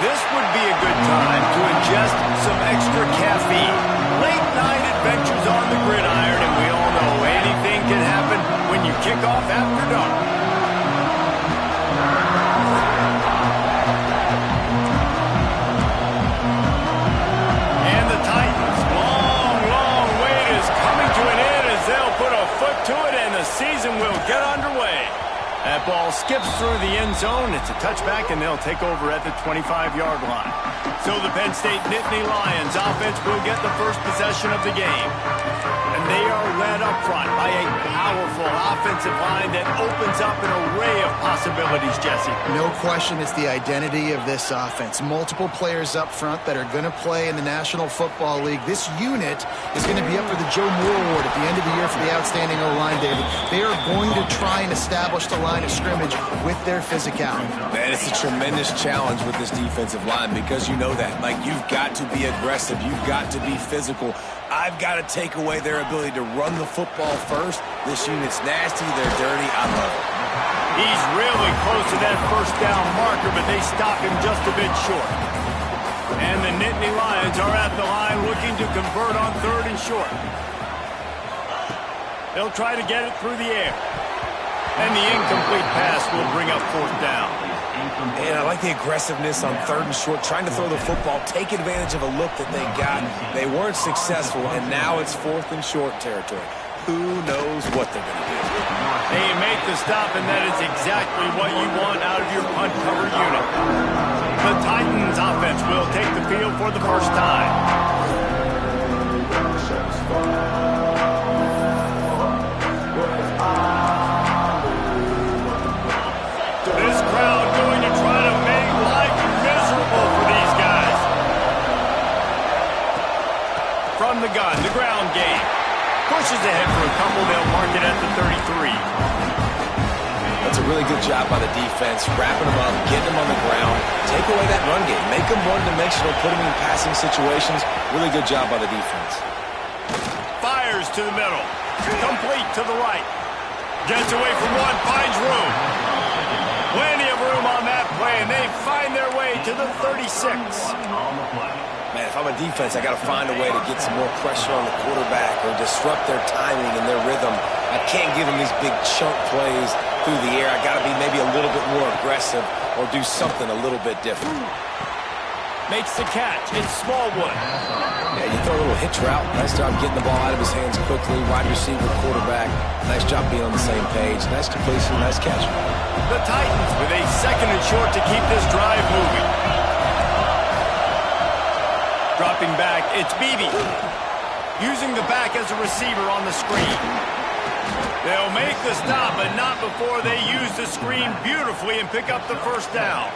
This would be a good time to ingest some extra caffeine. Late night adventures on the gridiron, and we all know anything can happen when you kick off after dark. And the Titans' long wait is coming to an end as they'll put a foot to it, and the season will get underway. That ball skips through the end zone. It's a touchback, and they'll take over at the 25-yard line. So the Penn State Nittany Lions offense will get the first possession of the game. And they are led up front by a powerful offensive line that opens up an array of possibilities, Jesse. No question it's the identity of this offense. Multiple players up front that are going to play in the National Football League. This unit is going to be up for the Joe Moore Award at the end of the year for the outstanding O-line, David. They are going to try and establish the line of scrimmage with their physicality. Man, it's a tremendous challenge with this defensive line because you know that. Like, you've got to be aggressive. You've got to be physical. I've got to take away their ability to run the football first. This unit's nasty. They're dirty. I love it. He's really close to that first down marker, but they stop him just a bit short. And the Nittany Lions are at the line looking to convert on 3rd and short. They'll try to get it through the air. And the incomplete pass will bring up 4th down. And I like the aggressiveness on 3rd and short, trying to throw the football, take advantage of a look that they got. They weren't successful, and now it's 4th and short territory. Who knows what they're going to do? They make the stop, and that is exactly what you want out of your punt cover unit. The Titans offense will take the field for the first time. This crowd going to try to make life miserable for these guys. From the gun, the ground game. Pushes ahead for a couple. They'll mark it at the 33. That's a really good job by the defense, wrapping them up, getting them on the ground. Take away that run game. Make them one-dimensional, put them in passing situations. Really good job by the defense. Fires to the middle. Complete to the right. Gets away from one, finds room. Plenty of room on that play, and they find their way to the 36. Man, if I'm a defense, I got to find a way to get some more pressure on the quarterback or disrupt their timing and their rhythm. I can't give them these big chunk plays through the air. I got to be maybe a little bit more aggressive or do something a little bit different. Makes the catch. It's Smallwood. Yeah, you throw a little hitch route. Nice job getting the ball out of his hands quickly. Wide receiver, quarterback. Nice job being on the same page. Nice completion, nice catch. The Titans with a 2nd and short to keep this drive moving. Dropping back, it's Beebe. Using the back as a receiver on the screen. They'll make the stop, but not before they use the screen beautifully and pick up the first down.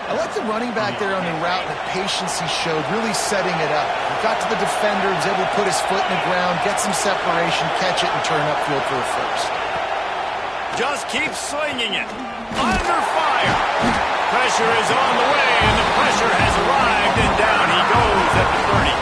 I like the running back there on the route, the patience he showed, really setting it up. He got to the defender, was able to put his foot in the ground, get some separation, catch it, and turn upfield for a first. Just keeps slinging it. Under fire. Pressure is on the way, and the pressure has arrived, and down he goes at the 30.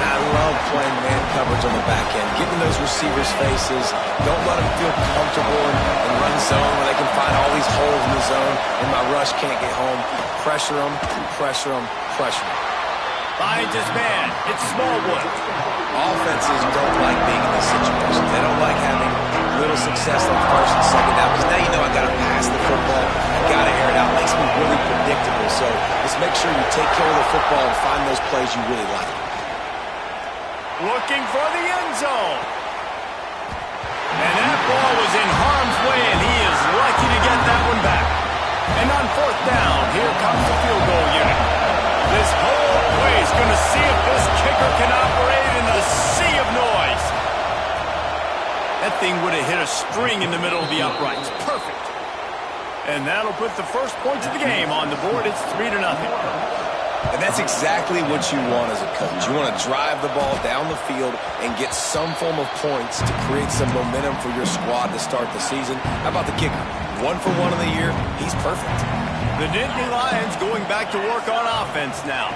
And I love playing man coverage on the back end, getting those receivers' faces. Don't let them feel comfortable and run zone where they can find all these holes in the zone, and my rush can't get home. Pressure them, pressure them, pressure them. Finds his man. It's Smallwood. Offenses don't like being in this situation. They don't like having little success on 1st and 2nd down because now you know I got to pass the football. I got to air it out. It makes me really predictable. So just make sure you take care of the football and find those plays you really like. Looking for the end zone. And that ball was in harm's way, and he is lucky to get that one back. And on 4th down, here comes the field goal unit. This whole place going to see if this kicker can operate in the sea of noise. That thing would have hit a string in the middle of the uprights. Perfect. And that'll put the first points of the game on the board. It's 3-0. And that's exactly what you want as a coach. You want to drive the ball down the field and get some form of points to create some momentum for your squad to start the season. How about the kicker? 1 for 1 in the year. He's perfect. The Nittany Lions going back to work on offense now.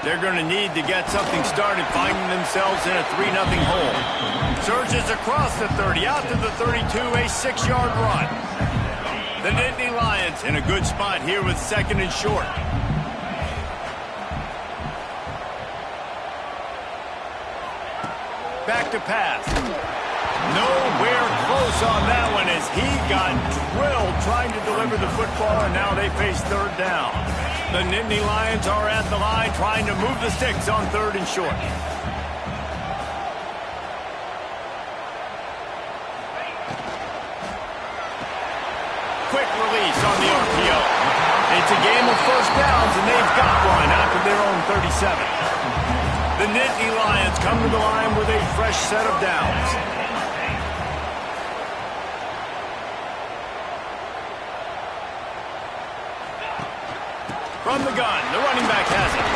They're going to need to get something started, finding themselves in a 3-0 hole. Surges across the 30, out to the 32, a 6-yard run. The Nittany Lions in a good spot here with 2nd and short. back to pass. Nowhere close on that one as he got drilled trying to deliver the football, and now they face third down. The Nittany Lions are at the line trying to move the sticks on 3rd and short. Quick release on the RPO. It's a game of first downs, and they've got one after their own 37. The Nittany Lions come to the line with a fresh set of downs. From the gun, the running back has it.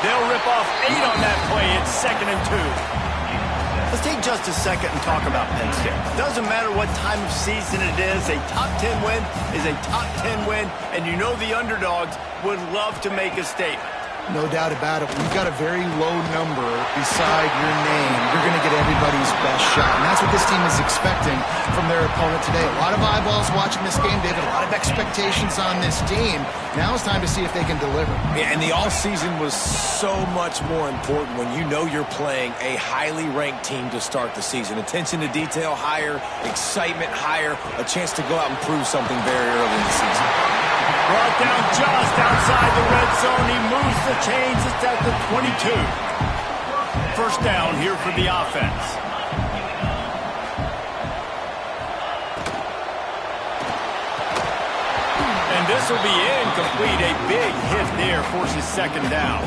They'll rip off 8 on that play. It's 2nd and 2. Let's take just a second and talk about Penn State. Doesn't matter what time of season it is, a top 10 win is a top 10 win, and you know the underdogs would love to make a statement. No doubt about it. When you've got a very low number beside your name, you're going to get everybody's best shot. And that's what this team is expecting from their opponent today. A lot of eyeballs watching this game, David. A lot of expectations on this team. Now it's time to see if they can deliver. Yeah, and the offseason was so much more important when you know you're playing a highly ranked team to start the season. Attention to detail higher, excitement higher, a chance to go out and prove something very early in the season. Brought down just outside the red zone. He moves the chains. It's at the 22. First down here for the offense. And this will be incomplete. A big hit there forces 2nd down.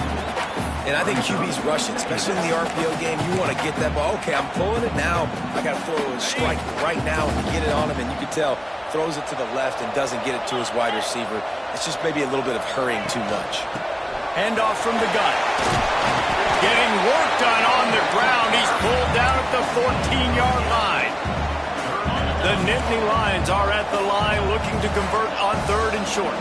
And I think QB's rushing, especially in the RPO game. You want to get that ball. Okay, I'm pulling it now. I got to throw a strike right now and get it on him. And you can tell, throws it to the left and doesn't get it to his wide receiver. It's just maybe a little bit of hurrying too much. Handoff from the gun. Getting work done on the ground. He's pulled down at the 14-yard line. The Nittany Lions are at the line looking to convert on 3rd and short.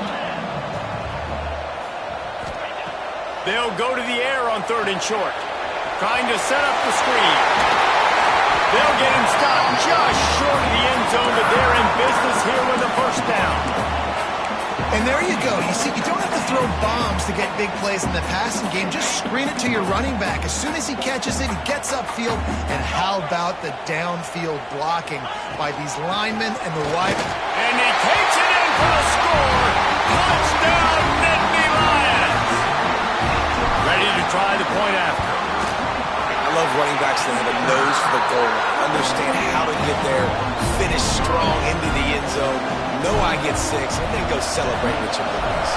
They'll go to the air on 3rd and short. Trying to set up the screen. They'll get him stopped just short of the end zone, but they're in business here with a first down. And there you go. You see, you don't have to throw bombs to get big plays in the passing game. Just screen it to your running back. As soon as he catches it, he gets upfield. And how about the downfield blocking by these linemen and the wide... And he takes it in for the score. Touchdown, Nittany Lions. Ready to try the point after. I love running backs that have a nose for the goal line, understand how to get there, finish strong into the end zone, know I get 6, and then go celebrate with your boys.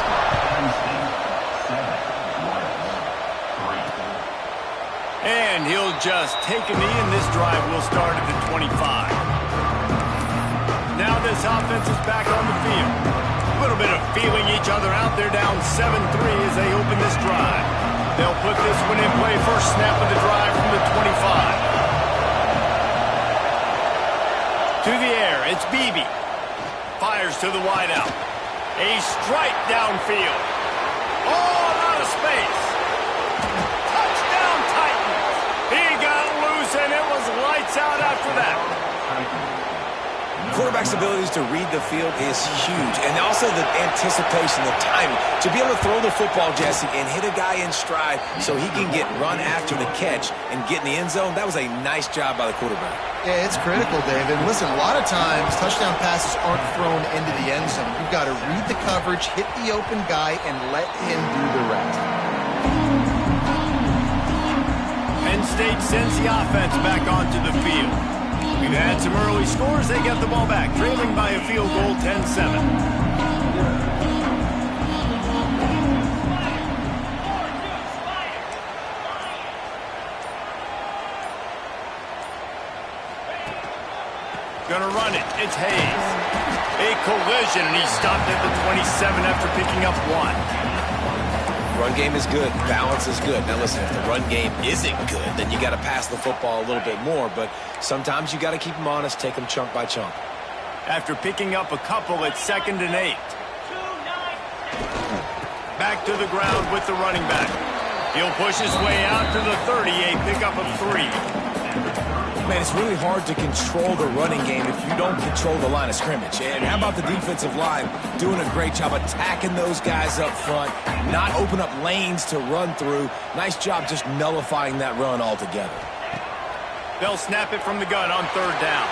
And he'll just take a knee, and this drive will start at the 25. Now this offense is back on the field. A little bit of feeling each other out. They're down 7-3 as they open this drive. They'll put this one in play. First snap of the drive from the 25. To the air, it's Beebe. Fires to the wideout. A strike downfield. All out of space. Touchdown Titans. He got loose and it was lights out after that. Quarterback's abilities to read the field is huge. And also the anticipation, the timing. To be able to throw the football, Jesse, and hit a guy in stride so he can get run after the catch and get in the end zone, that was a nice job by the quarterback. Yeah, it's critical, David. Listen, a lot of times touchdown passes aren't thrown into the end zone. You've got to read the coverage, hit the open guy, and let him do the rest. Penn State sends the offense back onto the field. We've had some early scores. They get the ball back, trailing by a field goal, 10-7. Gonna run it. It's Hayes. A collision, and he stopped at the 27 after picking up 1. Run game is good. Balance is good. Now listen, if the run game isn't good, then you got to pass the football a little bit more. But sometimes you got to keep them honest, take them chunk by chunk. After picking up a couple, it's 2nd and 8. Back to the ground with the running back. He'll push his way out to the 30, a pickup of 3. Man, it's really hard to control the running game if you don't control the line of scrimmage. And how about the defensive line doing a great job attacking those guys up front, not open up lanes to run through. Nice job just nullifying that run altogether. They'll snap it from the gun on third down.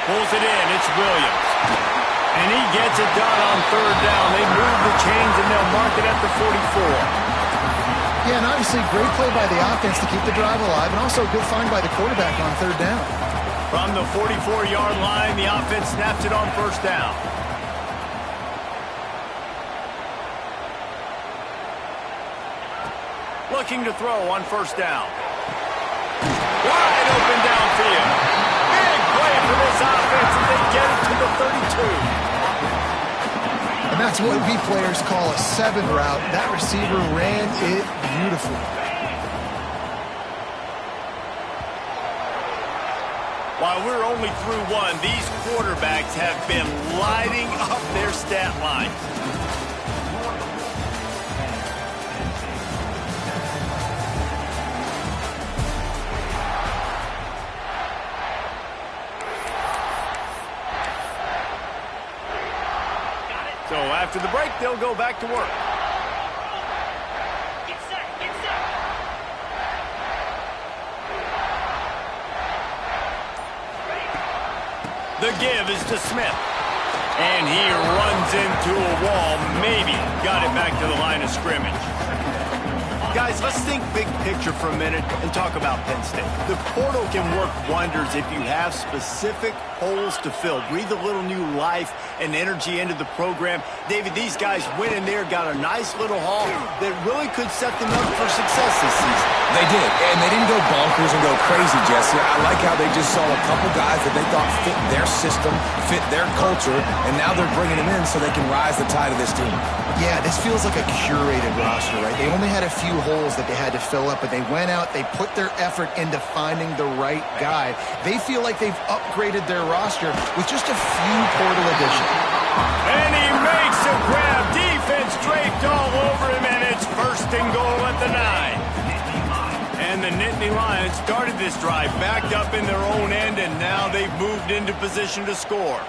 Pulls it in. It's Williams. And he gets it done on third down. They move the chains, and they'll mark it at the 44. Yeah, and obviously great play by the offense to keep the drive alive, and also a good find by the quarterback on third down. From the 44-yard line, the offense snaps it on first down. Looking to throw on first down. Wide open downfield. Big play for this offense as they get it to the 32. And that's what we players call a 7 route. That receiver ran it beautifully. While we're only through one, these quarterbacks have been lighting up their stat lines. So after the break, they'll go back to work. Get set, get set. The give is to Smith. And he runs into a wall. Maybe got it back to the line of scrimmage. Guys, let's think big picture for a minute and talk about Penn State. The portal can work wonders if you have specific holes to fill. Breathe a little new life and energy into the program. David, these guys went in there, got a nice little haul that really could set them up for success this season. They did, and they didn't go bonkers and go crazy, Jesse. I like how they just saw a couple guys that they thought fit their system, fit their culture, and now they're bringing them in so they can rise the tide of this team. Yeah, this feels like a curated roster, right? They only had a few holes that they had to fill up, but they went out, they put their effort into finding the right guy. They feel like they've upgraded their roster with just a few portal additions. And he makes a grab. Defense draped all over him, and it's first and goal at the 9. And the Nittany Lions started this drive backed up in their own end, and now they've moved into position to score.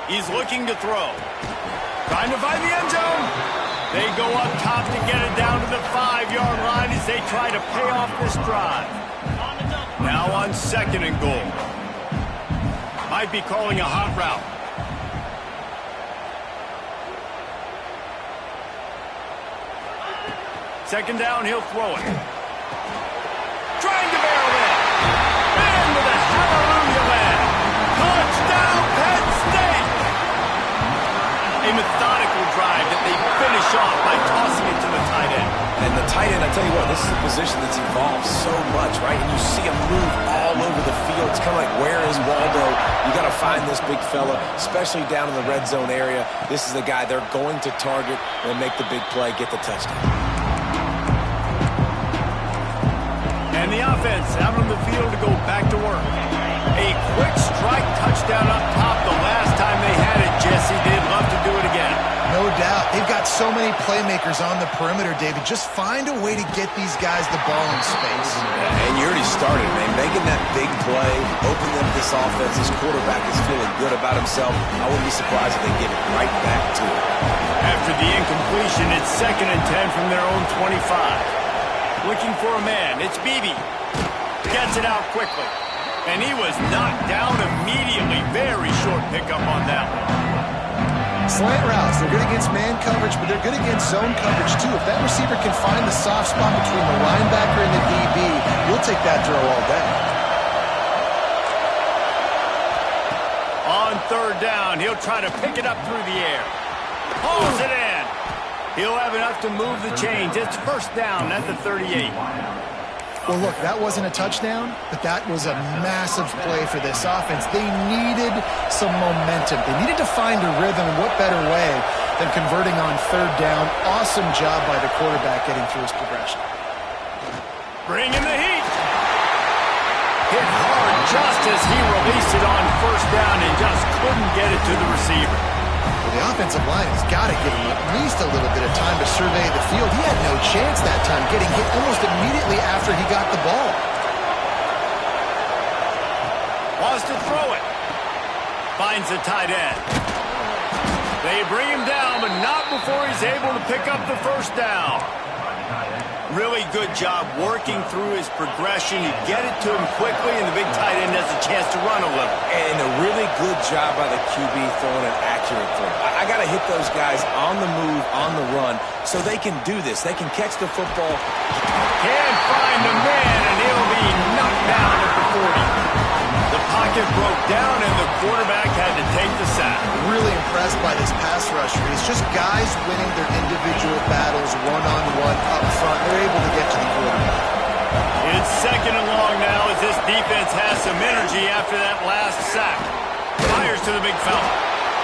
He's looking to throw. Trying to find the end zone. They go up top to get it down to the 5-yard line as they try to pay off this drive. Now on second and goal. Might be calling a hot route. Second down, he'll throw it. Trying to barrel in. And with a hallelujah land. Touchdown, Penn State! A methodical drive that they finish off by tossing it to the tight end. And the tight end, I tell you what, this is a position that's evolved so much, right? And you see him move all over the field. It's kind of like, where is Waldo? You got to find this big fella, especially down in the red zone area. This is the guy they're going to target and make the big play, get the touchdown. And the offense out on the field to go back to work. A quick strike touchdown up top the last time they had it, Jesse. They'd love to do it again. No doubt. They've got so many playmakers on the perimeter, David. Just find a way to get these guys the ball in space. And you already started, man. Making that big play, opening up this offense. This quarterback is feeling good about himself. I wouldn't be surprised if they give it right back to him. After the incompletion, it's 2nd and 10 from their own 25. Looking for a man. It's Beebe. Gets it out quickly. And he was knocked down immediately. Very short pickup on that one. Slant routes, they're good against man coverage, but they're good against zone coverage too. If that receiver can find the soft spot between the linebacker and the DB, we'll take that throw all day. On third down, he'll try to pick it up through the air. Pulls it in. He'll have enough to move the chains. It's first down at the 38. Well, look, that wasn't a touchdown, but that was a massive play for this offense. They needed some momentum. They needed to find a rhythm, and what better way than converting on third down. Awesome job by the quarterback getting through his progression. Bring in the heat. Hit hard just as he released it on first down and just couldn't get it to the receiver. Well, the offensive line has got to give him at least a little bit of time to survey the field. He had no chance that time, getting hit almost immediately after he got the ball. Wants to throw it. Finds the tight end. They bring him down, but not before he's able to pick up the first down. Really good job working through his progression. You get it to him quickly, and the big tight end has a chance to run a little. And a really good job by the QB throwing an accurate throw. I got to hit those guys on the move, on the run, so they can do this. They can catch the football. Can't find the man, and he'll be knocked down at the 40. The pocket broke down, and the quarterback had to take the sack. Really impressed by this pass rusher. It's just guys winning their individual battles one-on-one up front. They're able to get to the quarterback. It's second and long now as this defense has some energy after that last sack. Fires to the big fella.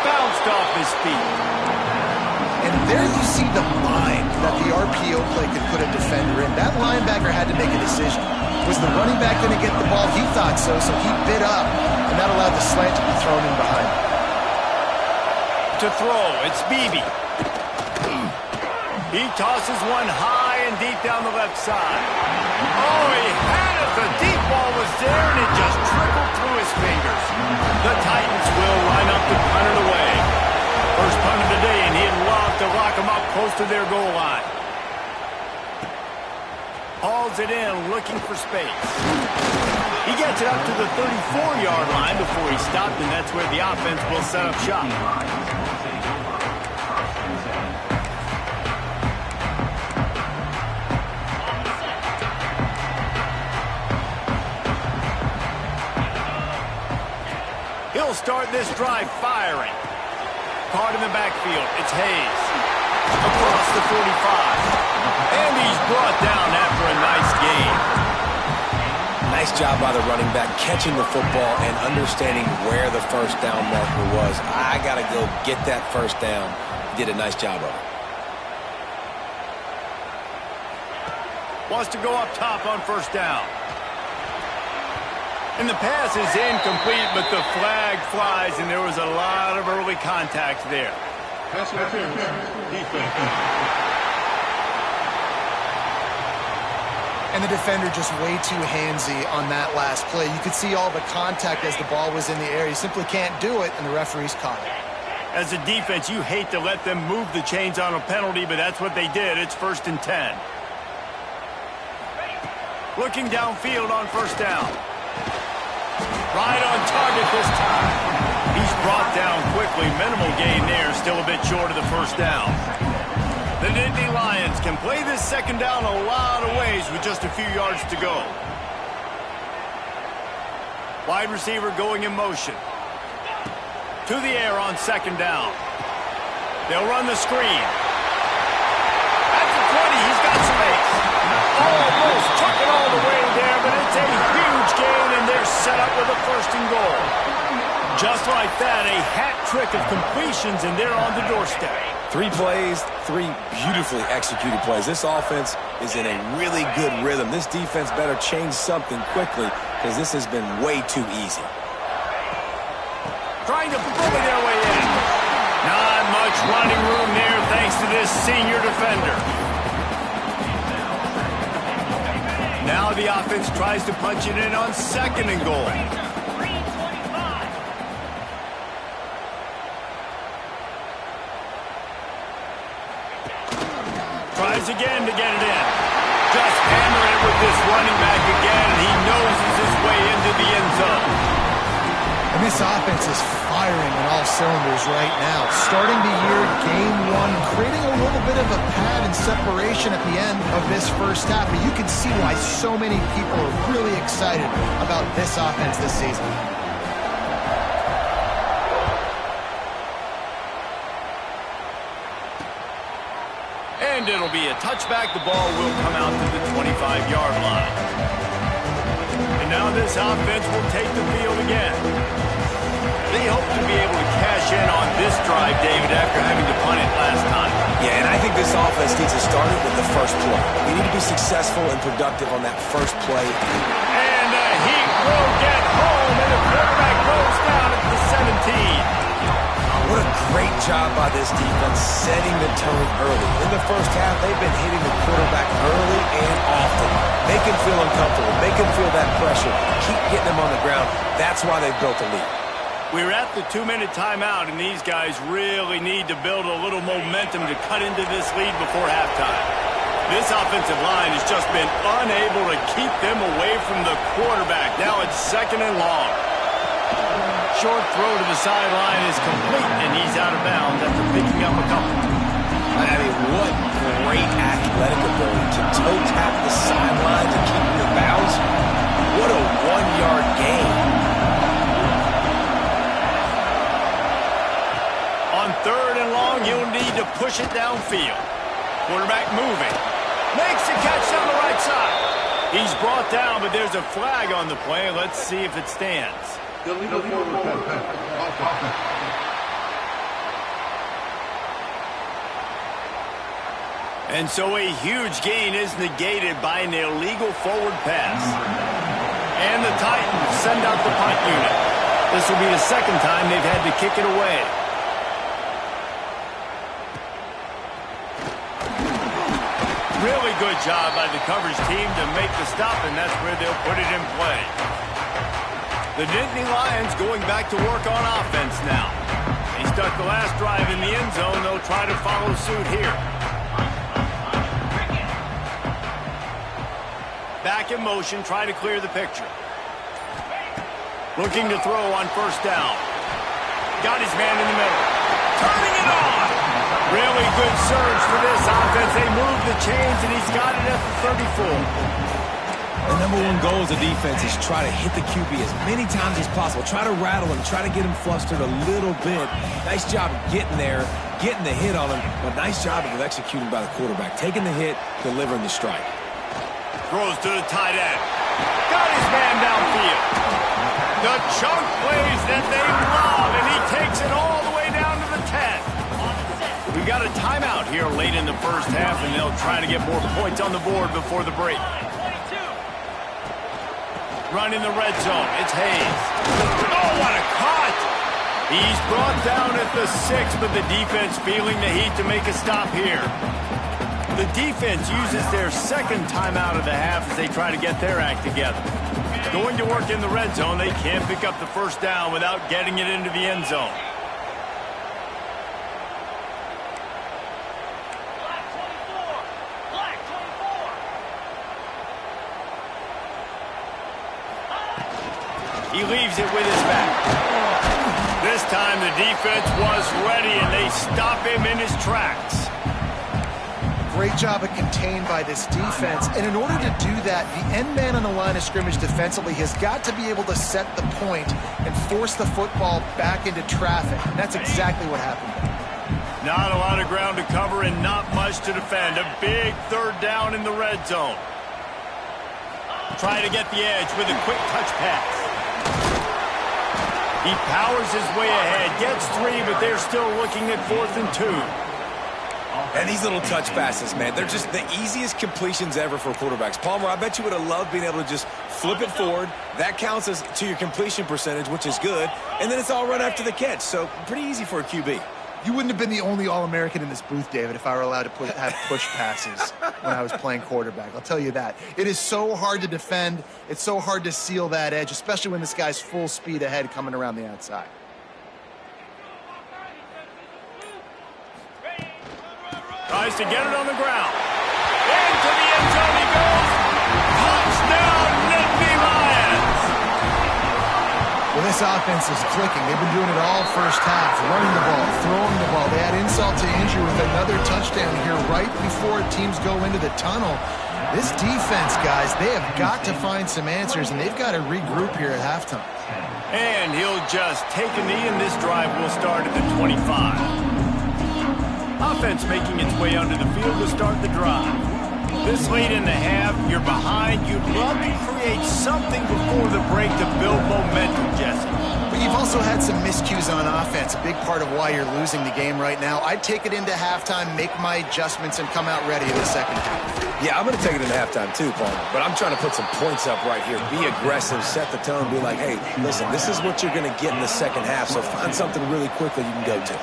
Bounced off his feet. And there you see the mind that the RPO play could put a defender in. That linebacker had to make a decision. Was the running back going to get the ball? He thought so, so he bit up, and that allowed the slant to be thrown in behind. To throw, it's Beebe. He tosses one high and deep down the left side. Oh, he had it. The deep ball was there, and it just trickled through his fingers. The Titans will line up to punt it away. First punt of the day, and he'd love to lock them up close to their goal line. Hauls it in, looking for space. He gets it up to the 34-yard line before he stopped, and that's where the offense will set up shop. He'll start this drive firing. Caught in the backfield. It's Hayes. Across the 45. And he's brought down after a nice gain. Nice job by the running back catching the football and understanding where the first down marker was. I got to go get that first down. He did a nice job of it. Wants to go up top on first down. And the pass is incomplete, but the flag flies, and there was a lot of early contact there. Pass interference. Defense. And the defender just way too handsy on that last play. You could see all the contact as the ball was in the air. You simply can't do it, and the referee's caught it. As a defense, you hate to let them move the chains on a penalty, but that's what they did. It's 1st and 10. Looking downfield on first down. Right on target this time. He's brought down quickly. Minimal gain there. Still a bit short of the first down. The Nittany Lions can play this second down a lot of ways with just a few yards to go. Wide receiver going in motion. To the air on second down. They'll run the screen. At the 20, he's got space. Almost took it all the way there, but it's a huge gain, and they're set up with a 1st and goal. Just like that, a hat trick of completions, and they're on the doorstep. 3 plays, 3 beautifully executed plays. This offense is in a really good rhythm. This defense better change something quickly because this has been way too easy. Trying to bully their way in. Not much running room there thanks to this senior defender. Now the offense tries to punch it in on 2nd and goal. Tries again to get it in. Just hammering it with this running back again, and he noses his way into the end zone. And this offense is firing on all cylinders right now. Starting the year, game 1, creating a little bit of a pad and separation at the end of this first half. But you can see why so many people are really excited about this offense this season. And it'll be a touchback. The ball will come out to the 25-yard line. And now this offense will take the field again. They hope to be able to cash in on this drive, David, after having to punt it last time. Yeah, and I think this offense needs to start it with the first play. We need to be successful and productive on that first play. And he will get home, and the quarterback goes down at the 17. What a great job by this defense setting the tone early. In the first half, they've been hitting the quarterback early and often. Make him feel uncomfortable. Make him feel that pressure. Keep getting him on the ground. That's why they've built a lead. We're at the 2-minute timeout, and these guys really need to build a little momentum to cut into this lead before halftime. This offensive line has just been unable to keep them away from the quarterback. Now it's 2nd and long. Short throw to the sideline is complete, and he's out of bounds after picking up a couple. I mean, what great athletic ability to toe tap the sideline to keep him in bounds. What a 1-yard gain. On 3rd and long, you'll need to push it downfield. Quarterback moving. Makes the catch down the right side. He's brought down, but there's a flag on the play. Let's see if it stands. Illegal forward pass. And so a huge gain is negated by an illegal forward pass. And the Titans send out the punt unit. This will be the 2nd time they've had to kick it away. Really good job by the coverage team to make the stop, and that's where they'll put it in play. The Nittany Lions going back to work on offense now. They stuck the last drive in the end zone. They'll try to follow suit here. Back in motion, try to clear the picture. Looking to throw on 1st down. Got his man in the middle. Turning it on. Really good surge for this offense. They move the chains, and he's got it at the 34. The #1 goal as a defense is try to hit the QB as many times as possible. Try to rattle him. Try to get him flustered a little bit. Nice job of getting there, getting the hit on him, but nice job of executing by the quarterback. Taking the hit, delivering the strike. Throws to the tight end. Got his man downfield. The chunk plays that they love, and he takes it all the way down to the 10. We got a timeout here late in the 1st half, and they'll try to get more points on the board before the break. Run in the red zone. It's Hayes. Oh, what a cut! He's brought down at the 6, but the defense feeling the heat to make a stop here. The defense uses their 2nd timeout of the half as they try to get their act together. Going to work in the red zone, they can't pick up the 1st down without getting it into the end zone. He leaves it with his back. This time the defense was ready, and they stop him in his tracks. Great job of contained by this defense. And in order to do that, the end man on the line of scrimmage defensively has got to be able to set the point and force the football back into traffic. And that's exactly what happened. Not a lot of ground to cover and not much to defend. A big 3rd down in the red zone. Try to get the edge with a quick touch pass. He powers his way ahead, gets 3, but they're still looking at 4th and 2. And these little touch passes, man, they're just the easiest completions ever for quarterbacks. Palmer, I bet you would have loved being able to just flip it forward. That counts as to your completion percentage, which is good. And then it's all right after the catch. So pretty easy for a QB. You wouldn't have been the only All-American in this booth, David, if I were allowed to have push passes when I was playing quarterback. I'll tell you that. It is so hard to defend. It's so hard to seal that edge, especially when this guy's full speed ahead coming around the outside. Tries to get it on the ground. Into the end zone he goes. Touchdown, Nittany Lions! Well, this offense is clicking. They've been doing it all 1st half, running the ball, throwing the ball. They had insult to injury with another touchdown here right before teams go into the tunnel. This defense, guys, they have got to find some answers, and they've got to regroup here at halftime. And he'll just take a knee, and this drive will start at the 25. Offense making its way onto the field to start the drive. This late in the half, you're behind. You'd love to create something before the break to build momentum, Jesse. But you've also had some miscues on offense, a big part of why you're losing the game right now. I'd take it into halftime, make my adjustments, and come out ready in the 2nd half. Yeah, I'm going to take it into halftime too, Palmer. But I'm trying to put some points up right here. Be aggressive, set the tone, be like, hey, listen, this is what you're going to get in the 2nd half, so find something really quickly you can go to.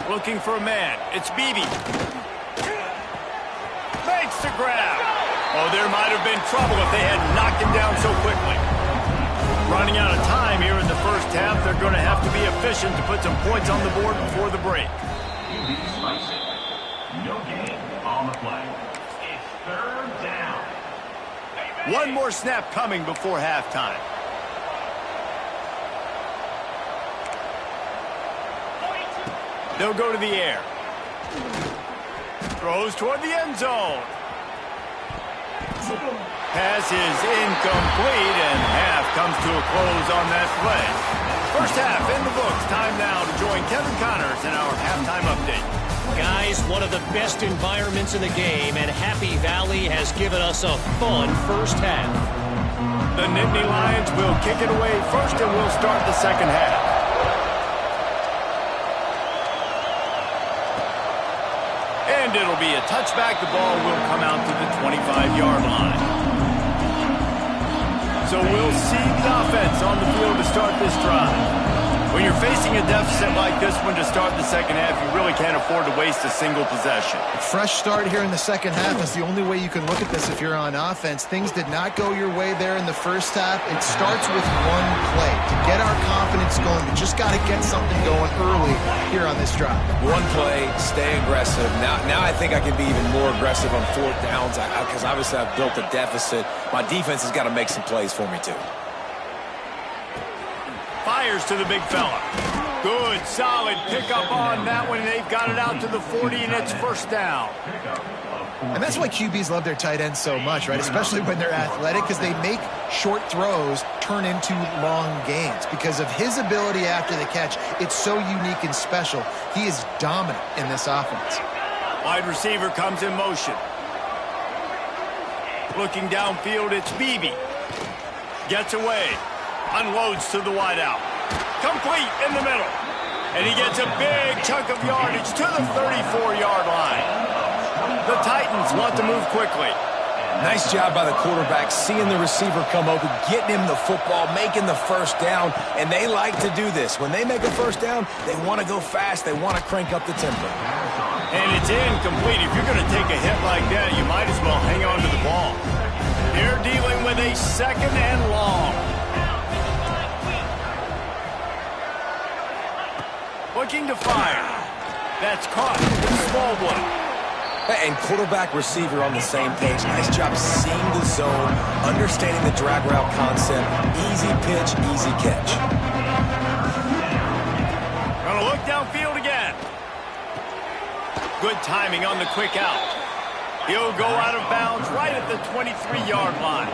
Looking for a man. It's Beebe. Makes the grab. Oh, there might have been trouble if they had knocked him down so quickly. Running out of time here in the 1st half. They're going to have to be efficient to put some points on the board before the break. No gain on the play. It's third down. One more snap coming before halftime. They'll go to the air. Throws toward the end zone. Pass is incomplete, and half comes to a close on that play. First half in the books. Time now to join Kevin Connors in our halftime update. Guys, one of the best environments in the game, and Happy Valley has given us a fun first half. The Nittany Lions will kick it away first, and we'll start the second half. And it'll be a touchback. The ball will come out to the 25-yard line. So we'll see the offense on the field to start this drive. When you're facing a deficit like this one to start the second half, you really can't afford to waste a single possession. Fresh start here in the second half is the only way you can look at this if you're on offense. Things did not go your way there in the first half. It starts with one play. To get our confidence going, we just got to get something going early here on this drive. One play, stay aggressive. Now I think I can be even more aggressive on fourth downs because obviously I've built a deficit. My defense has got to make some plays for me too. Fires to the big fella. Good, solid pickup on that one. They've got it out to the 40, and it's first down. And that's why QBs love their tight ends so much, right? Especially when they're athletic, because they make short throws turn into long gains. Because of his ability after the catch, it's so unique and special. He is dominant in this offense. Wide receiver comes in motion. Looking downfield, it's Beebe. Gets away. Unloads to the wideout. Complete in the middle. And he gets a big chunk of yardage to the 34-yard line. The Titans want to move quickly. Nice job by the quarterback, seeing the receiver come open, getting him the football, making the first down, and they like to do this. When they make a first down, they want to go fast. They want to crank up the tempo. And it's incomplete. If you're going to take a hit like that, you might as well hang on to the ball. They're dealing with a second and long. Looking to fire. That's caught. Smallwood. And quarterback receiver on the same page. Nice job seeing the zone, understanding the drag route concept. Easy pitch, easy catch. Gonna look downfield again. Good timing on the quick out. He'll go out of bounds right at the 23-yard line.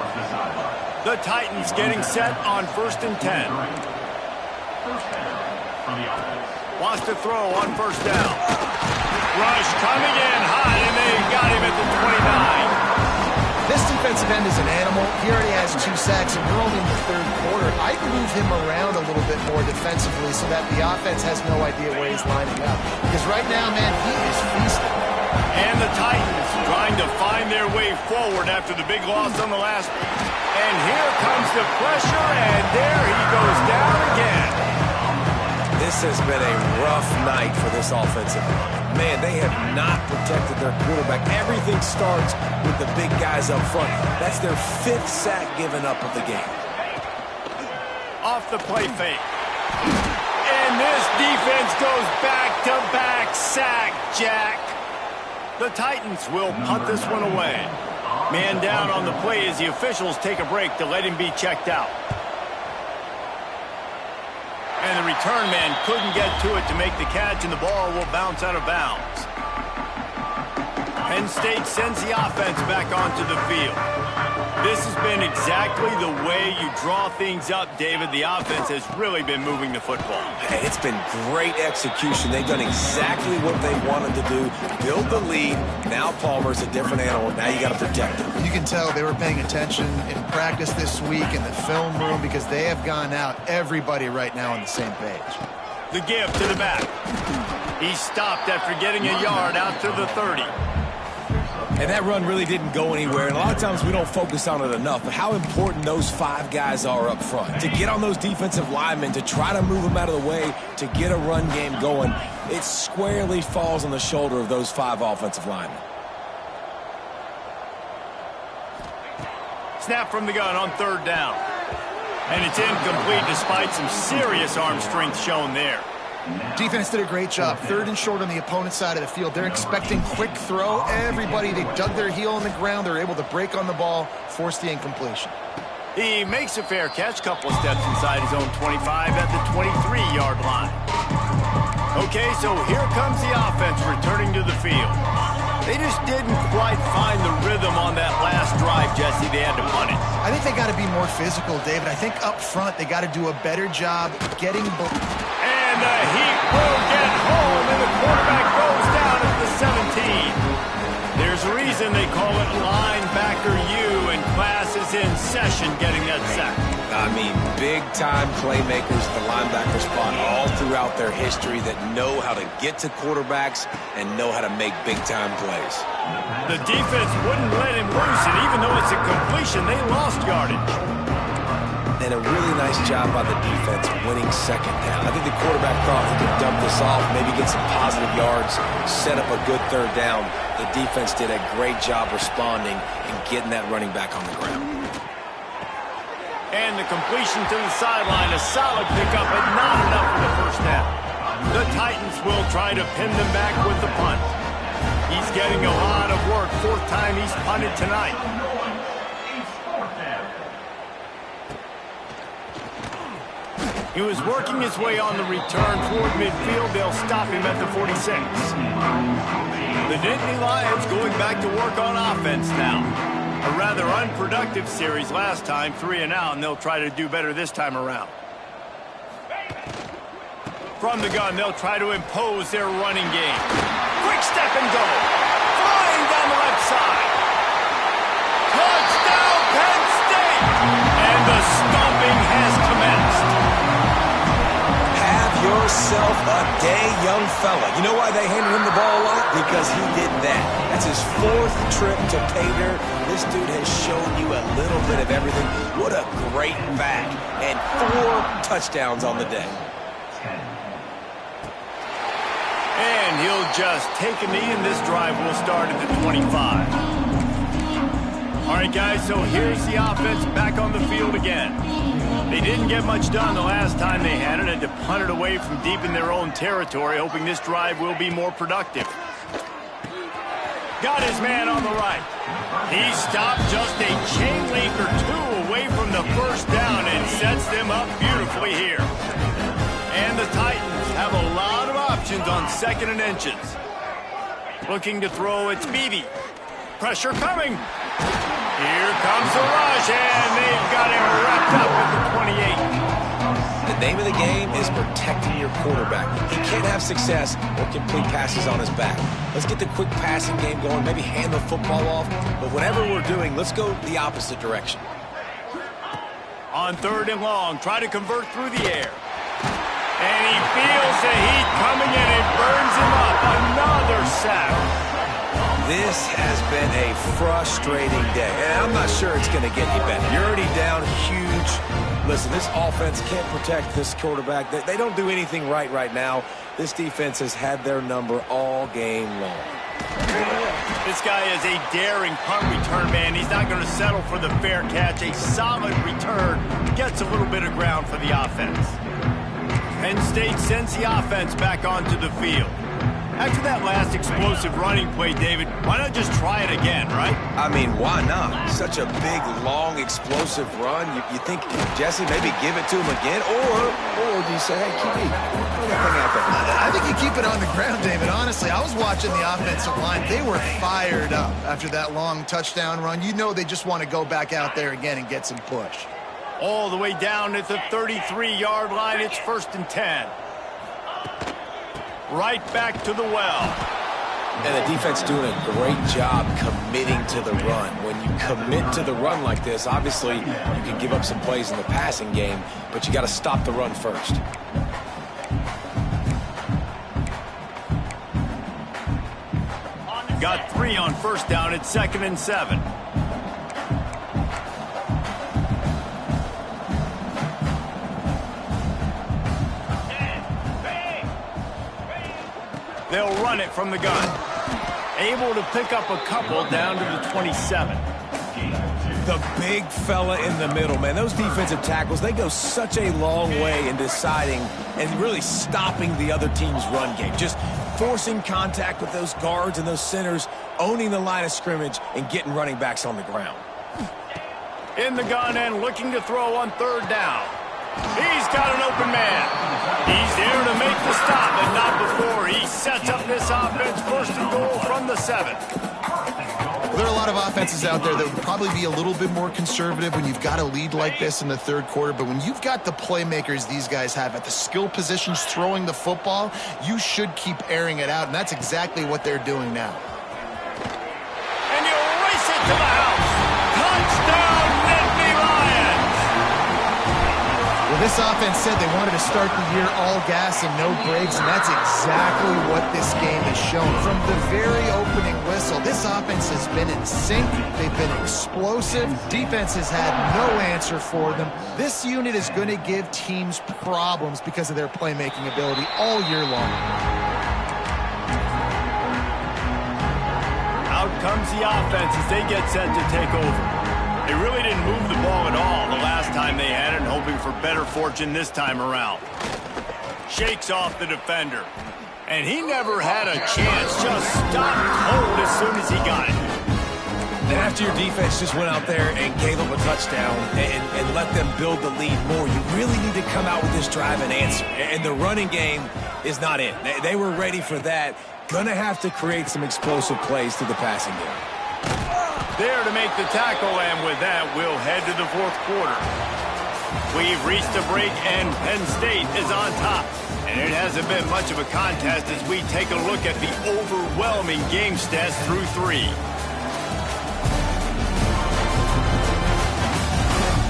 The Titans getting set on 1st and 10. Wants to throw on first down. Rush coming in hot, and they got him at the 29. This defensive end is an animal. He already has 2 sacks, and we're only in the third quarter. I'd move him around a little bit more defensively so that the offense has no idea where he's lining up. Because right now, man, he is feasting. And the Titans trying to find their way forward after the big loss on the last. And here comes the pressure, and there he goes down again. This has been a rough night for this offensive line. Man, they have not protected their quarterback. Everything starts with the big guys up front. That's their 5th sack given up of the game. Off the play fake. And this defense goes back-to-back sack, Jack. The Titans will punt this one away. Man down on the play as the officials take a break to let him be checked out. And the return man couldn't get to it to make the catch, and the ball will bounce out of bounds. Penn State sends the offense back onto the field. This has been exactly the way you draw things up, David. The offense has really been moving the football. Hey, it's been great execution. They've done exactly what they wanted to do. Build the lead. Now Palmer's a different animal. Now you got to protect him. You can tell they were paying attention in practice this week in the film room because they have gone out, everybody right now on the same page. The give to the back. He stopped after getting a yard out to the 30. And that run really didn't go anywhere. And a lot of times we don't focus on it enough. But how important those 5 guys are up front. To get on those defensive linemen, to try to move them out of the way, to get a run game going, it squarely falls on the shoulder of those 5 offensive linemen. Snap from the gun on 3rd down. And it's incomplete despite some serious arm strength shown there. Defense did a great job. 3rd and short on the opponent's side of the field. They're expecting quick throw. Everybody, they dug their heel on the ground. They're able to break on the ball, force the incompletion. He makes a fair catch, couple of steps inside his own 25 at the 23-yard line. Okay, so here comes the offense returning to the field. They just didn't quite find the rhythm on that last drive, Jesse. They had to punt it. I think they got to be more physical, David. I think up front they got to do a better job getting... And the heat will get home, and the quarterback goes down at the 17. There's a reason they call it linebacker U, and class is in session getting that sack. I mean, big-time playmakers at the linebacker spot all throughout their history that know how to get to quarterbacks and know how to make big-time plays. The defense wouldn't let him loose, and even though it's a completion, they lost yardage. And a really nice job by the defense winning 2nd down. I think the quarterback thought he could dump this off, maybe get some positive yards, set up a good 3rd down. The defense did a great job responding and getting that running back on the ground. And the completion to the sideline, a solid pickup, but not enough for the 1st down. The Titans will try to pin them back with the punt. He's getting a lot of work. 4th time he's punted tonight. He was working his way on the return toward midfield. They'll stop him at the 46. The Nittany Lions going back to work on offense now. A rather unproductive series last time, 3 and out, and they'll try to do better this time around. From the gun, they'll try to impose their running game. Quick step and go. Flying down the left side. Touchdown, Penn State! And the stomping has commenced. Yourself a day, young fella. You know why they handed him the ball a lot? Because he did that. That's his 4th trip to pay dirt. This dude has shown you a little bit of everything. What a great back. And 4 touchdowns on the day. And he'll just take a knee, and this drive will start at the 25. All right, guys, so here's the offense back on the field again. They didn't get much done the last time they had it, and to punt it away from deep in their own territory, hoping this drive will be more productive. Got his man on the right. He stopped just a chain link or 2 away from the 1st down and sets them up beautifully here. And the Titans have a lot of options on 2nd and inches. Looking to throw, it's Beebe. Pressure coming. Here comes the rush, and they've got him wrapped up at the 28. The name of the game is protecting your quarterback. He can't have success or complete passes on his back. Let's get the quick passing game going, maybe hand the football off. But whatever we're doing, let's go the opposite direction. On 3rd and long, try to convert through the air. And he feels the heat coming in and burns him up. Another sack. This has been a frustrating day, and I'm not sure it's going to get any better. You're already down huge. Listen, this offense can't protect this quarterback. They don't do anything right now. This defense has had their number all game long. This guy is a daring punt return man. He's not going to settle for the fair catch. A solid return gets a little bit of ground for the offense. Penn State sends the offense back onto the field. After that last explosive running play, David, why not just try it again, right? I mean, why not? Such a big, long, explosive run. You think, Jesse, maybe give it to him again? Or do you say, hey, QB, throw that thing out there? I think you keep it on the ground, David. Honestly, I was watching the offensive line. They were fired up after that long touchdown run. You know they just want to go back out there again and get some push. All the way down at the 33-yard line, it's 1st and 10. Right back to the well. And the defense doing a great job committing to the run. When you commit to the run like this, obviously you can give up some plays in the passing game, but you got to stop the run first. Got 3 on 1st down at 2nd and 7. They'll run it from the gun. Able to pick up a couple down to the 27. The big fella in the middle, man. Those defensive tackles, they go such a long way in deciding and really stopping the other team's run game. Just forcing contact with those guards and those centers, owning the line of scrimmage, and getting running backs on the ground. In the gun and looking to throw on third down. He's got an open man. He's there to make the stop, and not before. He sets up this offense first and goal from the 7. There are a lot of offenses out there that would probably be a little bit more conservative when you've got a lead like this in the third quarter. But when you've got the playmakers these guys have at the skill positions throwing the football, you should keep airing it out. And that's exactly what they're doing now. And you race it to the house. Touchdown, Nittany Lions. Well, this offense said they wanted to start the year all gas and no brakes, and that's exactly what this game has shown. From the very opening whistle, this offense has been in sync. They've been explosive. Defense has had no answer for them. This unit is going to give teams problems because of their playmaking ability all year long. Out comes the offense as they get set to take over. They really didn't move the ball at all the last time they had it, and hoping for better fortune this time around. Shakes off the defender. And he never had a chance. Just stopped cold as soon as he got it. And after your defense just went out there and gave up a touchdown and let them build the lead more, you really need to come out with this drive and answer. And the running game is not in. They were ready for that. Gonna have to create some explosive plays through the passing game. There to make the tackle, and with that, we'll head to the fourth quarter. We've reached a break, and Penn State is on top. And it hasn't been much of a contest as we take a look at the overwhelming game stats through 3.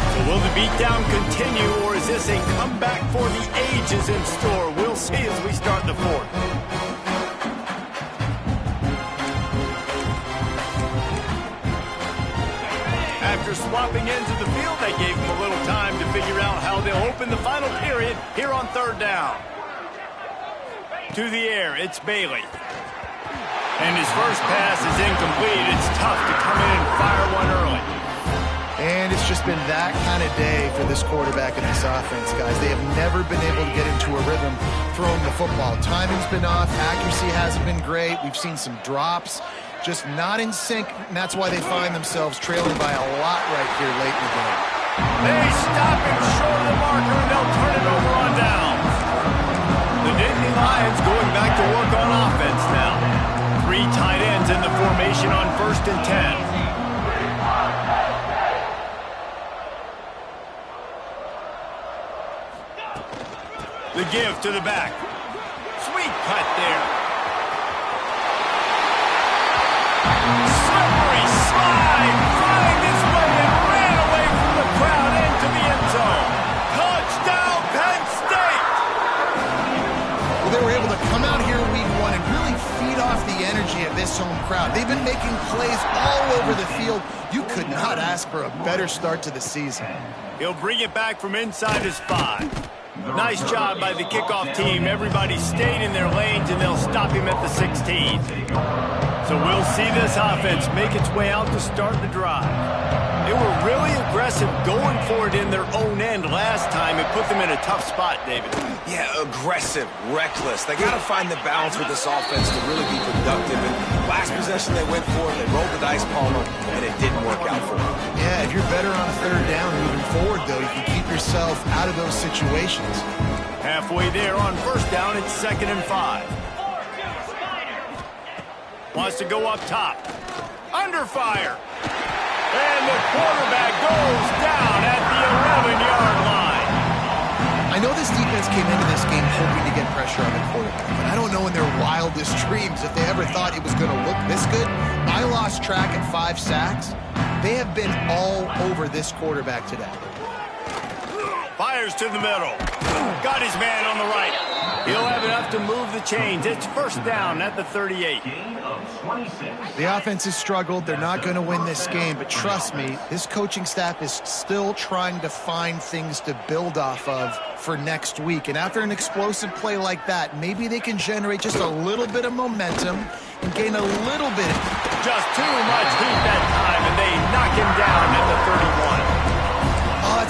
So will the beatdown continue, or is this a comeback for the ages in store? We'll see as we start the fourth. After swapping into the field, they gave him a little time to figure out how they'll open the final period here on third down. To the air, it's Bailey. And his first pass is incomplete. It's tough to come in and fire one early. And it's just been that kind of day for this quarterback and this offense, guys. They have never been able to get into a rhythm throwing the football. Timing's been off. Accuracy hasn't been great. We've seen some drops. Just not in sync, and that's why they find themselves trailing by a lot right here late in the game. They stop him short of the marker, and they'll turn it over on downs. The Nittany Lions going back to work on offense now. 3 tight ends in the formation on 1st and 10. The give to the back. Sweet cut there. Slippery slide, find his way and ran away from the crowd into the end zone. Touchdown, Penn State! Well, they were able to come out here week 1 and really feed off the energy of this home crowd. They've been making plays all over the field. You could not ask for a better start to the season. He'll bring it back from inside his 5. Nice job by the kickoff team. Everybody stayed in their lanes, and they'll stop him at the 16. So we'll see this offense make its way out to start the drive. They were really aggressive going for it in their own end last time. It put them in a tough spot, David. Yeah, aggressive, reckless. They got to find the balance with this offense to really be productive. And last possession they went for it, they rolled the dice, Palmer, and it didn't work out for them. Yeah, if you're better on third down moving forward, though, you can keep yourself out of those situations. Halfway there on 1st down, it's 2nd and 5. Wants to go up top. Under fire. And the quarterback goes down at the 11-yard line. I know this defense came into this game hoping to get pressure on the quarterback, but I don't know in their wildest dreams if they ever thought it was going to look this good. I lost track at 5 sacks. They have been all over this quarterback today. Fires to the middle. Got his man on the right. He'll have enough to move the chains. It's 1st down at the 38. The offense has struggled. They're not going to win this game, but trust me, this coaching staff is still trying to find things to build off of for next week. And after an explosive play like that, maybe they can generate just a little bit of momentum and gain a little bit. Just too much heat that time, and they knock him down at the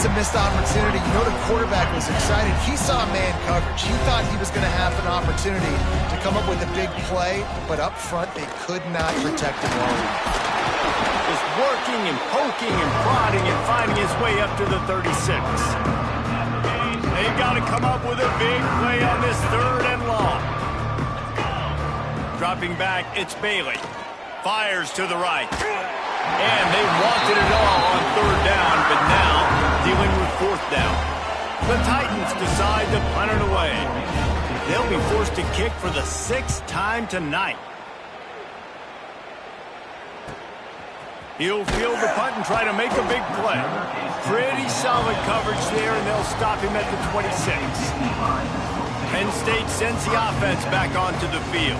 a missed opportunity. You know the quarterback was excited. He saw man coverage. He thought he was going to have an opportunity to come up with a big play, but up front they could not protect him well. Just working and poking and prodding and finding his way up to the 36. They've got to come up with a big play on this 3rd and long. Dropping back, it's Bailey. Fires to the right. And they wanted it all on 3rd down, but now dealing with 4th down. The Titans decide to punt it away. They'll be forced to kick for the 6th time tonight. He'll field the punt and try to make a big play. Pretty solid coverage there, and they'll stop him at the 26. Penn State sends the offense back onto the field.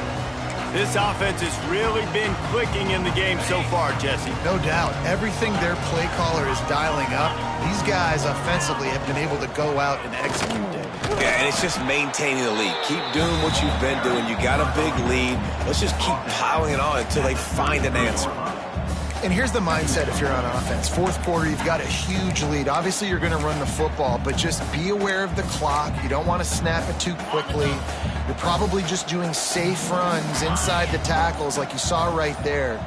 This offense has really been clicking in the game so far, Jesse. No doubt. Everything their play caller is dialing up, these guys offensively have been able to go out and execute it. Yeah, and it's just maintaining the lead. Keep doing what you've been doing. You got a big lead. Let's just keep piling it on until they find an answer. And here's the mindset if you're on offense. 4th quarter, you've got a huge lead. Obviously, you're going to run the football, but just be aware of the clock. You don't want to snap it too quickly. You're probably just doing safe runs inside the tackles like you saw right there.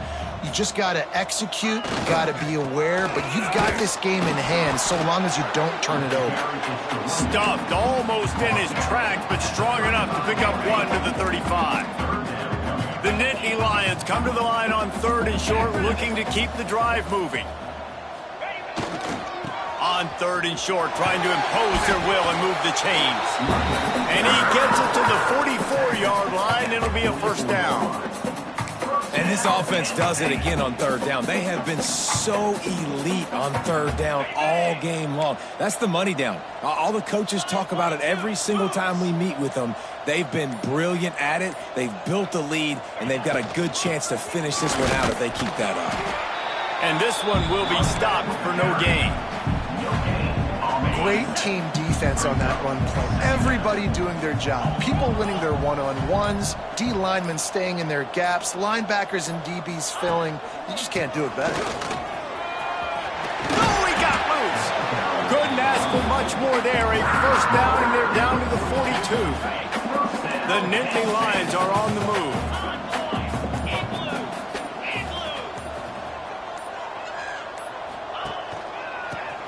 You just got to execute. You got to be aware, but you've got this game in hand so long as you don't turn it over. Stuffed almost in his tracks, but strong enough to pick up 1 to the 35. The Nittany Lions come to the line on 3rd and short, looking to keep the drive moving. On 3rd and short, trying to impose their will and move the chains. And he gets it to the 44-yard line. It'll be a 1st down. And this offense does it again on 3rd down. They have been so elite on 3rd down all game long. That's the money down. All the coaches talk about it every single time we meet with them. They've been brilliant at it. They've built a lead, and they've got a good chance to finish this one out if they keep that up. And this one will be stopped for no gain. Great team defense on that run play. Everybody doing their job. People winning their one-on-ones, D linemen staying in their gaps, linebackers and DBs filling. You just can't do it better. Oh, he got loose. Couldn't ask for much more there. A 1st down, and they're down to the 42. The Nittany Lions are on the move.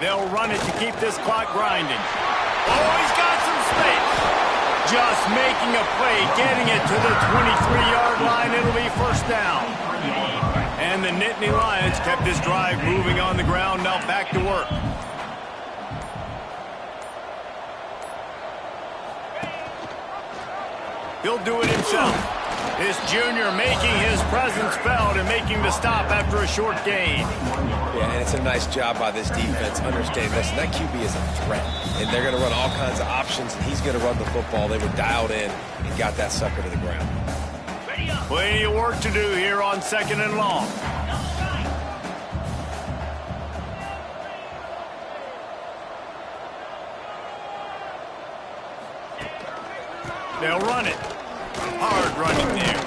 They'll run it to keep this clock grinding. Oh, he's got some space. Just making a play, getting it to the 23-yard line. It'll be 1st down. And the Nittany Lions kept this drive moving on the ground. Now back to work. He'll do it himself. This junior making his presence felt and making the stop after a short gain. Yeah, and it's a nice job by this defense understanding, listen, that QB is a threat. And they're going to run all kinds of options, and he's going to run the football. They were dialed in and got that sucker to the ground. Plenty of work to do here on 2nd and long. They'll run it. Hard running there.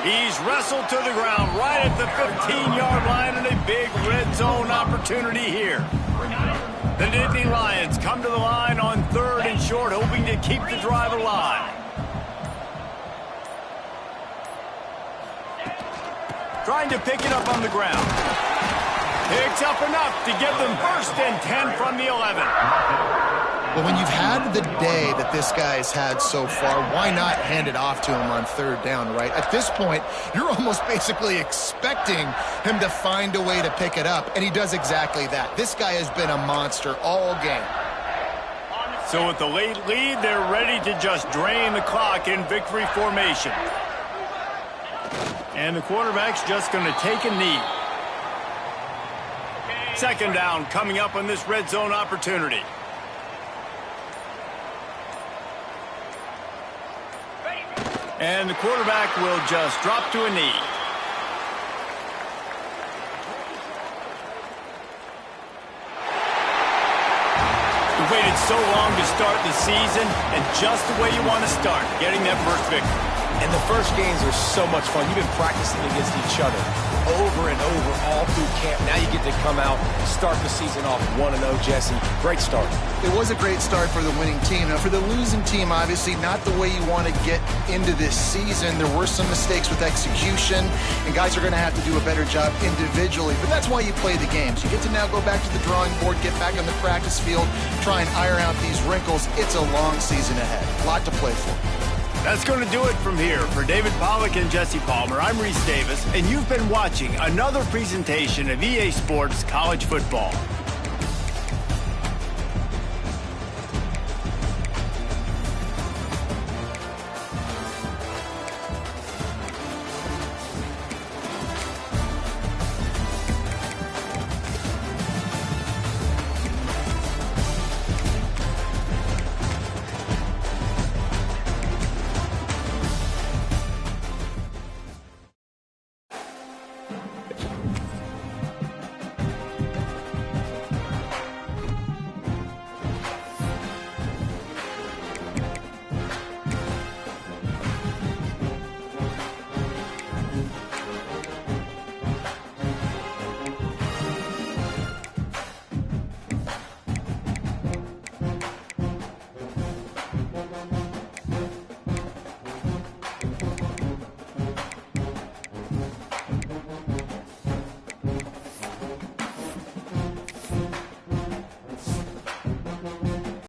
He's wrestled to the ground right at the 15-yard line, and a big red zone opportunity here. The Nittany Lions come to the line on 3rd and short, hoping to keep the drive alive. Trying to pick it up on the ground. Picks up enough to give them 1st and 10 from the 11. Well, when you've had the day that this guy's had so far, why not hand it off to him on 3rd down, right? At this point, you're almost basically expecting him to find a way to pick it up, and he does exactly that. This guy has been a monster all game. So with the late lead, they're ready to just drain the clock in victory formation. And the quarterback's just going to take a knee. 2nd down coming up on this red zone opportunity. And the quarterback will just drop to a knee. You waited so long to start the season, and just the way you want to start, getting that 1st victory. And the first games are so much fun. You've been practicing against each other. over and over all through camp. Now you get to come out, start the season off 1-0, Jesse. Great start. It was a great start for the winning team. Now, for the losing team, obviously not the way you want to get into this season. There were some mistakes with execution, and guys are going to have to do a better job individually. But that's why you play the games. You get to now go back to the drawing board, get back on the practice field, try and iron out these wrinkles. It's a long season ahead. A lot to play for. That's going to do it from here. For David Pollack and Jesse Palmer, I'm Reese Davis, and you've been watching another presentation of EA Sports College Football.